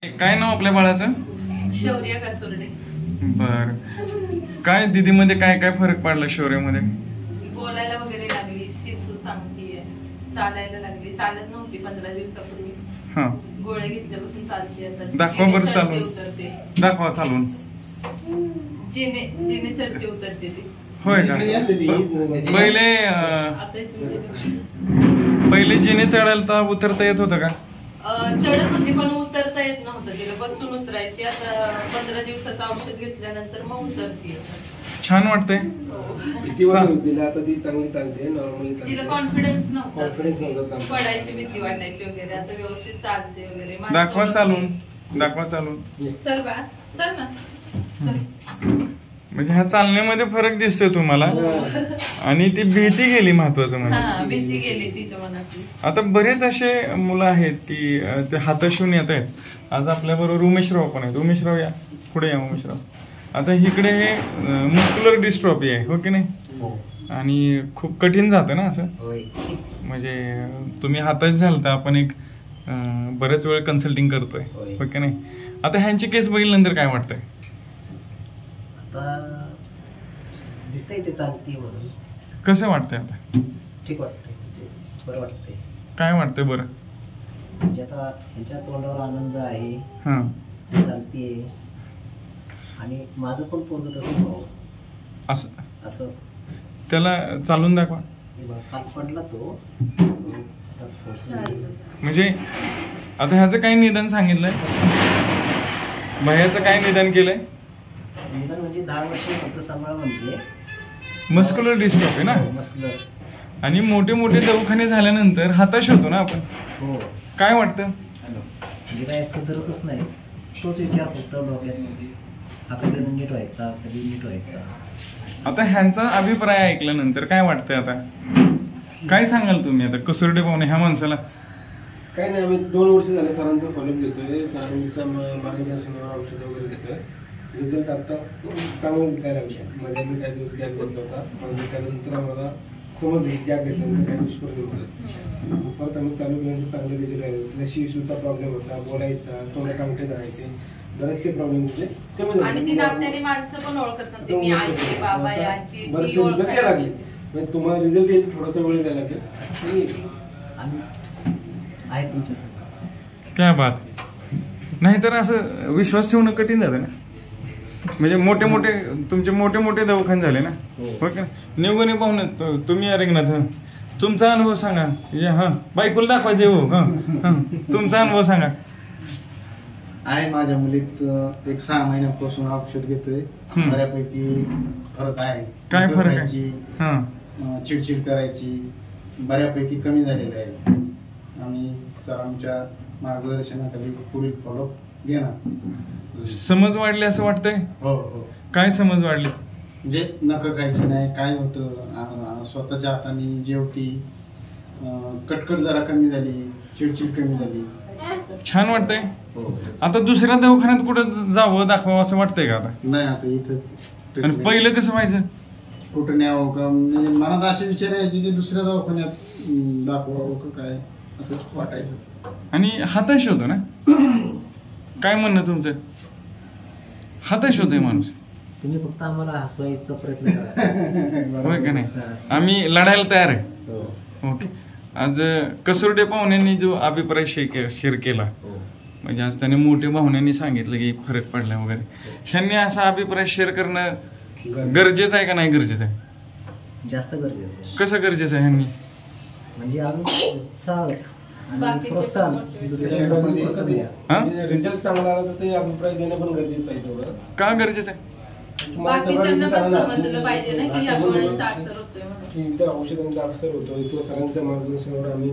काय नाव आपल्या बाळाचं? शौर्य कासुर्डे. बर. काय दीदीमध्ये काय काय फरक पडला शौर्यमध्ये? बोलायला वगैरे लागली, शिसू सांगतीये, चालायला लागली. चालत नव्हती 15 दिवसापूर्वी. हा. गोळ्या घेतल्यापासून चालते आता. दाखवा बरं चालून. उतरते. दाखवा चालून. जिने चढते उतरते ती. होय का? पहिले जिने चढायला तर उतरता येत होतं का? चढत होती पण उतरता येत नव्हतं तिला. बसून उतरायची. आता 15 दिवसाचं औषध घेतल्यानंतर मग उतरते. छान वाटतंय. भीती वाटते आता ती चांगली चालते. नॉर्मली तिला कॉन्फिडन्स नव्हता. पडायची भीती वाटायची वगैरे. आता व्यवस्थित चालते वगैरे. दाखवा चालून. दाखवा चालून. चल बा चल ना. म्हणजे ह्या चालण्यामध्ये फरक दिसतोय तुम्हाला. आणि ती भीती गेली, महत्वाचं म्हणजे भीती गेली तिच्या मनातली. आता बरेच असे मुलं आहेत की ते हाताशिवून येत आहेत. आज आपल्या बरोबर उमेशराव पण आहेत. उमेशराव या पुढे या. उमेशराव, आता इकडे हे मस्क्युलर डिस्ट्रॉफी आहे, हो की नाही? आणि खूप कठीण जातं ना असं. म्हणजे तुम्ही हाताच झालं तर आपण एक बरेच वेळ कन्सल्टिंग करतोय, हो की नाही? आता ह्यांची केस बघितल्यानंतर काय वाटतंय? दिसतंय ते चालते म्हणून. कसं वाटतंय आता? ठीक वाटतंय, बरं वाटतंय. काय वाटतंय बरं? म्हणजे आता ह्यांच्या तोंडावर आनंद आहे. हा, चालतीये. आणि माझं पण पोरग तसंच व्हावं असं असं. त्याला चालून दाखवा. काल पडला तो. म्हणजे आता ह्याचं काय निदान सांगितलंय? भैयाचं काय निदान केलंय? निदान म्हणजे 10 वर्ष फक्त सांभाळ म्हणते. मस्क्युलर डिस्ट्रॉफी ना. मस्क्युलर. आणि मोठे मोठे दवाखाने झाल्यानंतर हताश होतो ना आपण. हो. काय वाटतं? म्हणजे काय सुधारतच नाही. तोच विचार फक्त डोक्यात. हा कधी नीट व्हायचा, कधी नीट व्हायचा. आता ह्यांचा अभिप्राय ऐकल्यानंतर काय वाटतंय? आता काय सांगाल तुम्ही आता कासुर्डे पाहुणे ह्या माणसाला? काही नाही, आम्ही 2 वर्ष झाले सरांचा फॉलोअप घेतोय. सरांच्या मार्गदर्शनावर औषध वगैरे घेतोय. रिझल्ट आता चांगला दिसायला लागला. मध्ये मी काही दिवस गॅप घेतला होता. म्हणजे त्यानंतर आम्हाला समजलं की गॅप घेतल्यानंतर काही दिवस परत आम्ही चालू केल्यानंतर चांगले रिझल्ट आले. तिला शिशूचा प्रॉब्लेम होता, बोलायचा, तोंडात अंगठे धरायचे, बरेचसे प्रॉब्लेम होते. आणि ती नात्याने माणसं पण ओळखत नव्हती. मी आई आहे, बाबा आहे, आजी. बरेचसे रिझल्ट यायला लागले. तुम्हाला रिझल्ट येईल, थोडासा वेळ द्यायला लागेल. आहे तुमच्यासमोर. काय बात. नाहीतर असं विश्वास ठेवणं कठीण झालं ना. म्हणजे मोठे मोठे तुमचे मोठे मोठे दवाखाने झाले ना, हो का? निवगणे पाहुणे तुम्ही अरेंगनाथ. तुमचा अनुभव सांगा. हा, बायकोला दाखवायचे. हो, हा, तुमचा अनुभव सांगा. आहे माझ्या मुलीत एक 6 महिन्यापासून औषध घेतोय. बऱ्यापैकी फरक आहे. काय फरक आहे? चिडचिड करायची बऱ्यापैकी कमी झालेली आहे. आम्ही सरांच्या मार्गदर्शनाखाली पुढील फॉलोअप घेणार. समज वाढली असं वाटतंय? हो हो. काय समज वाढली? म्हणजे नखं खायची नाही. काय होतं, स्वतःच्या हाताने जेवती. कटकट जरा कमी झाली, चिडचिड कमी झाली. छान वाटतंय. हो. आता दुसऱ्या दवाखान्यात कुठं जावं, दाखवावं असं वाटतंय का आता? नाही, आता इथंच. आणि पहिलं कसं व्हायचं? कुठं न्यावं का, म्हणजे मनात अशी विचार यायची की दुसऱ्या दवाखान्यात दाखवावं का काय असं वाटायचं. आणि हताश होतो ना. काय म्हणणं तुमचं? हताश होतोय माणूस. तुम्ही फक्त आम्हाला हसवायचा प्रयत्न करा. होय का नाही? आम्ही लढायला तयार आहे. ओके. आज कासुर्डे पाहुण्यांनी जो अभिप्राय शेअर केला, म्हणजे आज त्याने मोठे पाहुण्यांनी सांगितलं की फरक पडला वगैरे, ह्यांनी असा अभिप्राय शेअर करणं गरजेचं आहे का नाही गरजेचं आहे? जास्त गरजेचं आहे. कसं गरजेचं आहे ह्यांनी? म्हणजे उत्साह प्रोत्साहन. रिझल्ट चांगला आला तर ते अभिप्राय देणं पण गरजेचं आहे. तेवढं का गरजेचं आहे? समजलं पाहिजे ना की या गोळ्यांचा असर होतोय म्हणून. की त्या औषधांचा असर होतोय किंवा सरांच्या मार्गदर्शनावर आम्ही